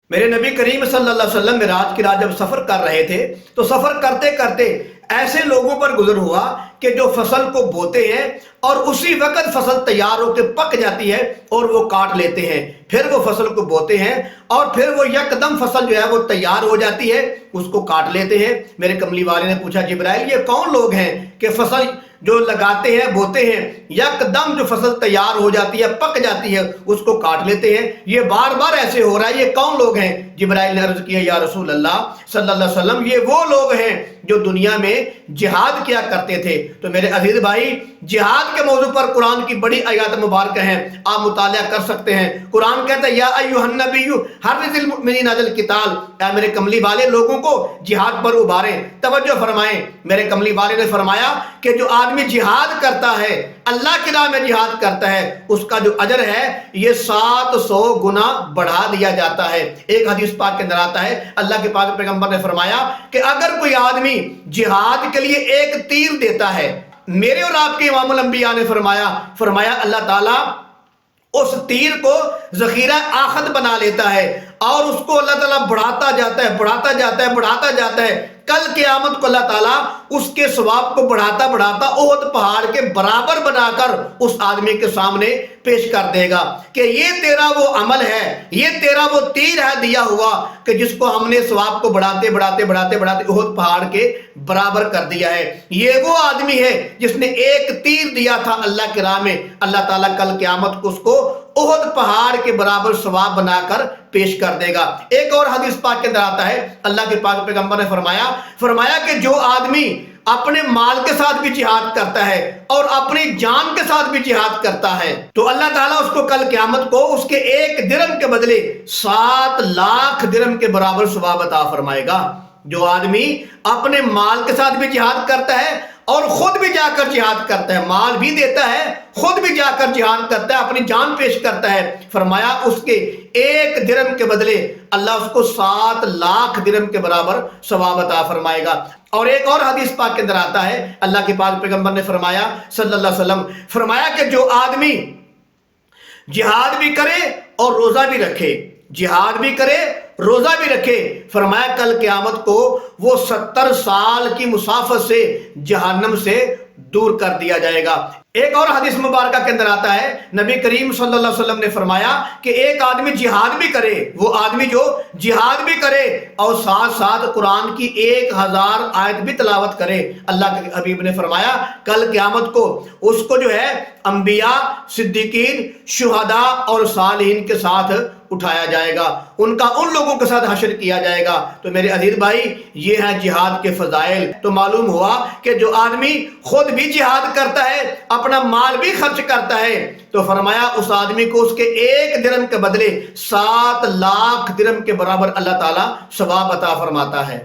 میرے نبی کریم صلی اللہ علیہ وسلم معراج کی رات جب سفر کر رہے تھے تو سفر کرتے کرتے ایسے لوگوں پر گزر ہوا کہ جو فصل کو بوتے ہیں اور اسی وقت فصل تیار ہو کے پک جاتی ہے اور وہ کاٹ لیتے ہیں، پھر وہ فصل کو بوتے ہیں اور پھر وہ یکدم فصل جو ہے وہ تیار ہو جاتی ہے، اس کو کاٹ لیتے ہیں۔ میرے کملی والے نے پوچھا جبرائیل یہ کون لوگ ہیں کہ فصل جو لگاتے ہیں بوتے ہیں یکدم جو فصل تیار ہو جاتی ہے پک جاتی ہے اس کو کاٹ لیتے ہیں، یہ بار بار ایسے ہو رہا ہے، یہ کون لوگ ہیں؟ جبرائیل نے عرض کیا یا رسول اللہ صلی اللہ علیہ وسلم یہ وہ لوگ ہیں جو دنیا میں جہاد کیا کرتے تھے۔ تو میرے عزیز بھائی جہاد کے موضوع پر قرآن کی بڑی آیات مبارکہ ہیں، آپ مطالعہ کر سکتے ہیں۔ قرآن کہتا ہے یا ایھا النبی حرض المؤمنین علی القتال، اے میرے کملی والے لوگوں کو جہاد پر ابھاریں۔ توجہ فرمائیں، میرے کملی والے نے فرمایا کہ جو آدمی جہاد کرتا ہے، اللہ کی راہ میں جہاد کرتا ہے، اس کا جو اجر ہے یہ 700 گنا بڑھا دیا جاتا ہے۔ ایک حدیث پاک کے اندر آتا ہے اللہ کے پاک پیغمبر نے فرمایا کہ اگر کوئی آدمی جہاد کے لیے ایک تیر دیتا ہے، میرے اور آپ کے امام الانبیاء نے فرمایا اللہ تعالیٰ اس تیر کو ذخیرہ آخد بنا لیتا ہے اور اس کو اللہ تعالیٰ بڑھاتا جاتا ہے۔ کل قیامت کو اللہ تعالیٰ اس کے ثواب کو بڑھاتا احد پہاڑ کے برابر بنا کر اس آدمی کے سامنے پیش کر دے گا کہ یہ تیرا وہ عمل ہے، یہ تیرا وہ تیر ہے دیا ہوا کہ جس کو ہم نے ثواب کو بڑھاتے احد پہاڑ کے برابر کر دیا ہے۔ یہ وہ آدمی ہے جس نے ایک تیر دیا تھا اللہ کی راہ میں، اللہ تعالیٰ کل قیامت کو اس کو احد پہاڑ کے برابر ثواب بنا کر پیش کر دے گا۔ ایک اور حدیث پاک کے اندر آتا ہے اللہ کے پاک پیغمبر نے فرمایا کہ جو آدمی اپنے مال کے ساتھ بھی جہاد کرتا ہے اور اپنی جان کے ساتھ بھی جہاد کرتا ہے تو اللہ تعالیٰ اس کو کل قیامت کو اس کے ایک درہم کے بدلے 7 لاکھ درہم کے برابر ثواب عطا فرمائے گا۔ جو آدمی اپنے مال کے ساتھ بھی جہاد کرتا ہے اور خود بھی جا کر جہاد کرتا ہے، مال بھی دیتا ہے، خود بھی جا کر جہاد کرتا ہے، اپنی جان پیش کرتا ہے، فرمایا اس کے ایک درہم کے بدلے اللہ اس کو 7 لاکھ درہم کے برابر ثواب عطا فرمائے گا۔ اور ایک اور حدیث پاک کے اندر آتا ہے اللہ کے پاک پیغمبر نے فرمایا صلی اللہ علیہ وسلم فرمایا کہ جو آدمی جہاد بھی کرے اور روزہ بھی رکھے، جہاد بھی کرے روزہ بھی رکھے، فرمایا کل قیامت کو وہ 70 سال کی مسافت سے جہنم سے دور کر دیا جائے گا۔ ایک اور حدیث مبارکہ کے اندر آتا ہے نبی کریم صلی اللہ علیہ وسلم نے فرمایا کہ ایک آدمی جہاد بھی کرے، وہ آدمی جو جہاد بھی کرے اور ساتھ ساتھ قرآن کی 1000 آیت بھی تلاوت کرے، اللہ کے حبیب نے فرمایا کل قیامت کو اس کو جو ہے انبیاء، صدیقین، شہداء اور صالحین کے ساتھ اٹھایا جائے گا، ان کا ان لوگوں کے ساتھ حشر کیا جائے گا۔ تو میرے عزیز بھائی یہ ہیں جہاد کے فضائل۔ تو معلوم ہوا کہ جو آدمی خود بھی جہاد کرتا ہے، اپنا مال بھی خرچ کرتا ہے، تو فرمایا اس آدمی کو اس کے ایک درہم کے بدلے 7 لاکھ درہم کے برابر اللہ تعالیٰ ثواب عطا فرماتا ہے۔